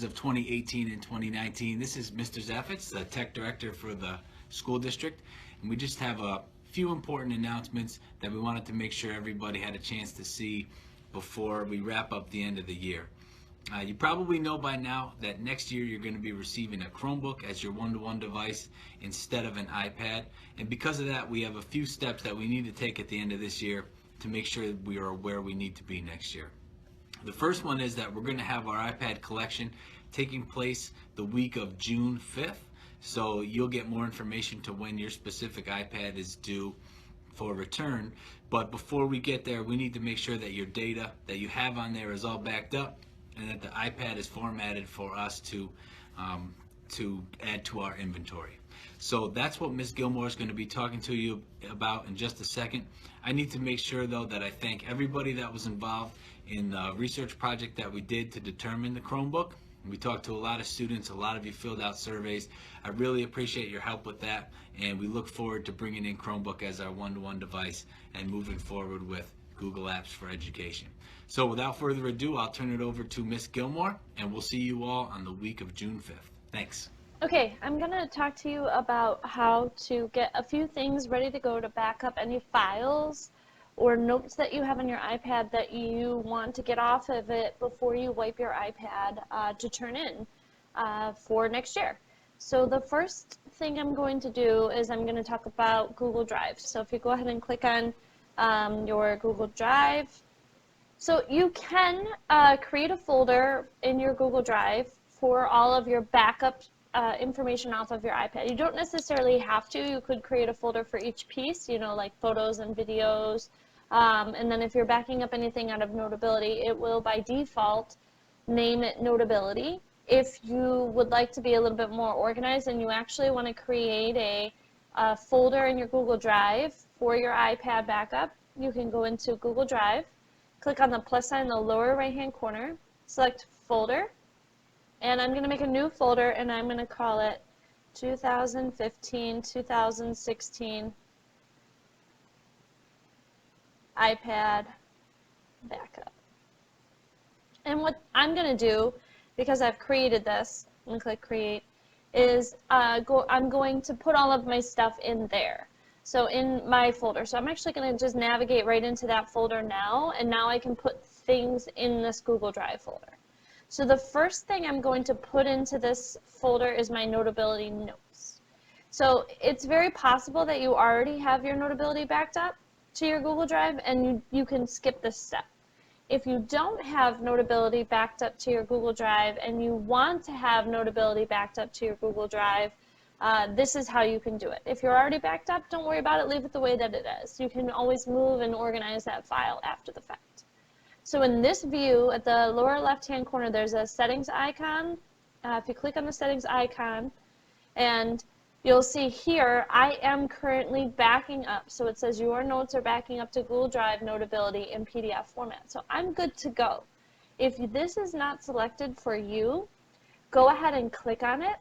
of 2018 and 2019. This is Mr. Zaffitz, the Tech Director for the school district, and we just have a few important announcements that we wanted to make sure everybody had a chance to see before we wrap up the end of the year. You probably know by now that next year you're going to be receiving a Chromebook as your one-to-one device instead of an iPad, and because of that we have a few steps that we need to take at the end of this year to make sure that we are where we need to be next year. The first one is that we're going to have our iPad collection taking place the week of June 5th, so you'll get more information to when your specific iPad is due for return. But before we get there, we need to make sure that your data that you have on there is all backed up and that the iPad is formatted for us to add to our inventory. So that's what Ms. Gilmore is going to be talking to you about in just a second. I need to make sure though that I thank everybody that was involved in the research project that we did to determine the Chromebook. We talked to a lot of students, a lot of you filled out surveys. I really appreciate your help with that, and we look forward to bringing in Chromebook as our one-to-one device and moving forward with Google Apps for Education. So without further ado, I'll turn it over to Ms. Gilmore, and we'll see you all on the week of June 5th. Thanks. Okay, I'm going to talk to you about how to get a few things ready to go to back up any files or notes that you have on your iPad that you want to get off of it before you wipe your iPad to turn in for next year. So the first thing I'm going to do is I'm going to talk about Google Drive. So if you go ahead and click on your Google Drive, so you can create a folder in your Google Drive for all of your backup information off of your iPad. You don't necessarily have to. You could create a folder for each piece, you know, like photos and videos. And then if you're backing up anything out of Notability, it will by default name it Notability. If you would like to be a little bit more organized and you actually want to create a folder in your Google Drive for your iPad backup, you can go into Google Drive, click on the plus sign in the lower right hand corner, select Folder, and I'm going to make a new folder and I'm going to call it 2015-2016 iPad backup. And what I'm going to do, because I've created this, and click Create, is I'm going to put all of my stuff in there. So in my folder. So I'm actually going to just navigate right into that folder now, and now I can put things in this Google Drive folder. So the first thing I'm going to put into this folder is my Notability notes. So it's very possible that you already have your Notability backed up to your Google Drive, and you can skip this step. If you don't have Notability backed up to your Google Drive and you want to have Notability backed up to your Google Drive, this is how you can do it. If you're already backed up, don't worry about it, leave it the way that it is. You can always move and organize that file after the fact. So in this view, at the lower left-hand corner, there's a settings icon. If you click on the settings icon, and you'll see here, I am currently backing up. So it says your notes are backing up to Google Drive Notability in PDF format. So I'm good to go. If this is not selected for you, go ahead and click on it.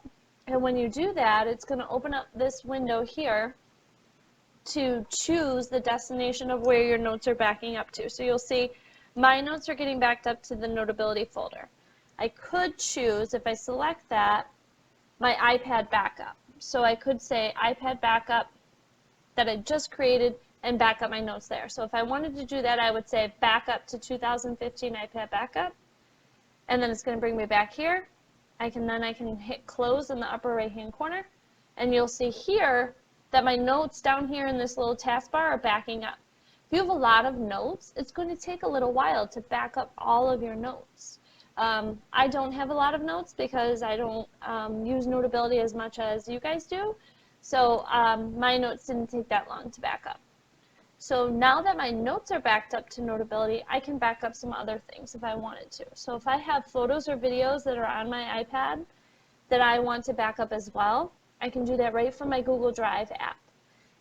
And when you do that, it's going to open up this window here to choose the destination of where your notes are backing up to. So you'll see my notes are getting backed up to the Notability folder. I could choose, if I select that, my iPad backup. So I could say iPad backup that I just created and back up my notes there. So if I wanted to do that, I would say backup to 2015 iPad backup, and then it's going to bring me back here. I can hit close in the upper right hand corner, and you'll see here that my notes down here in this little taskbar are backing up. If you have a lot of notes, it's going to take a little while to back up all of your notes. I don't have a lot of notes because I don't use Notability as much as you guys do, so my notes didn't take that long to back up. So now that my notes are backed up to Notability, I can back up some other things if I wanted to. So if I have photos or videos that are on my iPad that I want to back up as well, I can do that right from my Google Drive app.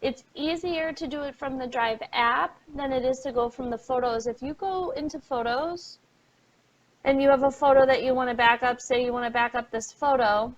It's easier to do it from the Drive app than it is to go from the photos. If you go into Photos, and you have a photo that you want to back up, say you want to back up this photo,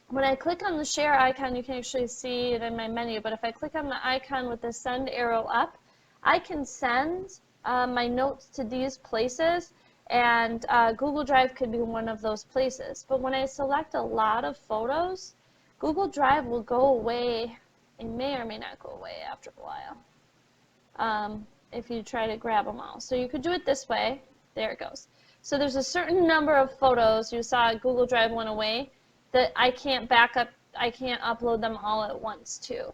when I click on the share icon, you can actually see it in my menu, but if I click on the icon with the send arrow up, I can send my notes to these places, And Google Drive could be one of those places. But when I select a lot of photos, Google Drive will go away. It may or may not go away after a while if you try to grab them all. So you could do it this way. There it goes. So there's a certain number of photos, you saw Google Drive went away, that I can't back up, I can't upload them all at once too.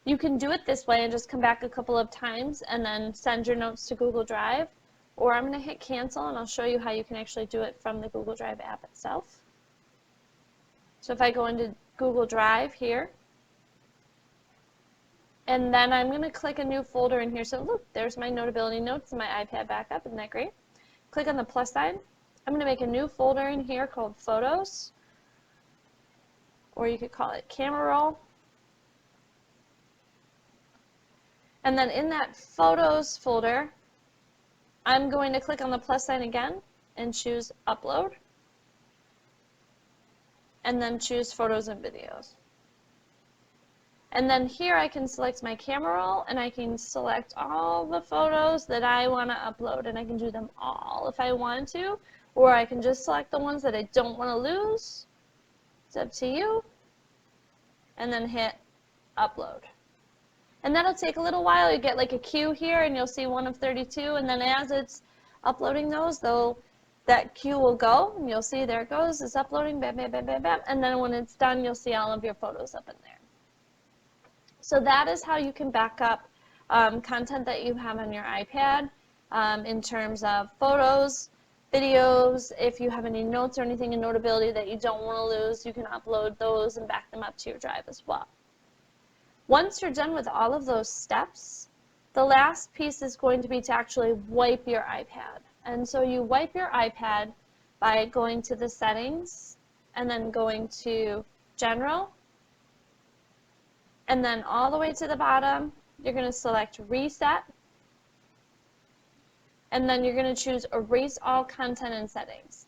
You can do it this way and just come back a couple of times and then send your notes to Google Drive. Or I'm going to hit cancel and I'll show you how you can actually do it from the Google Drive app itself. So if I go into Google Drive here, and then I'm going to click a new folder in here. So look, there's my Notability notes and my iPad backup. Isn't that great? Click on the plus sign. I'm going to make a new folder in here called Photos, or you could call it Camera Roll. And then in that Photos folder, I'm going to click on the plus sign again and choose Upload, and then choose Photos and Videos. And then here I can select my camera roll, and I can select all the photos that I want to upload, and I can do them all if I want to, or I can just select the ones that I don't want to lose. It's up to you. And then hit Upload. And that'll take a little while. You get like a queue here, and you'll see 1 of 32, and then as it's uploading those, that queue will go, and you'll see there it goes, it's uploading, bam, bam, bam, bam, bam, and then when it's done, you'll see all of your photos up in there. So that is how you can back up content that you have on your iPad in terms of photos, videos. If you have any notes or anything in Notability that you don't want to lose, you can upload those and back them up to your drive as well. Once you're done with all of those steps, the last piece is going to be to actually wipe your iPad. And so you wipe your iPad by going to the settings and then going to General. And then all the way to the bottom, you're going to select Reset. And then you're going to choose Erase All Content and Settings.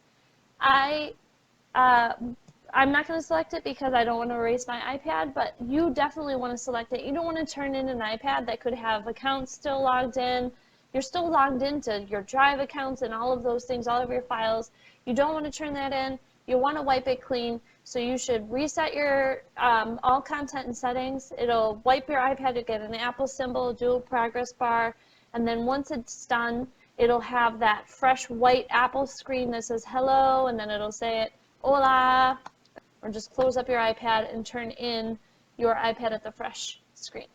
I'm not going to select it because I don't want to erase my iPad, but you definitely want to select it. You don't want to turn in an iPad that could have accounts still logged in. You're still logged into your Drive accounts and all of those things, all of your files. You don't want to turn that in. You want to wipe it clean. So you should reset your all content and settings. It'll wipe your iPad to get an Apple symbol, dual progress bar, and then once it's done, it'll have that fresh white Apple screen that says hello, and then it'll say it, hola, or just close up your iPad and turn in your iPad at the fresh screen.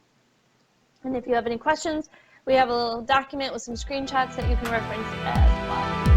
And if you have any questions, we have a little document with some screenshots that you can reference as well.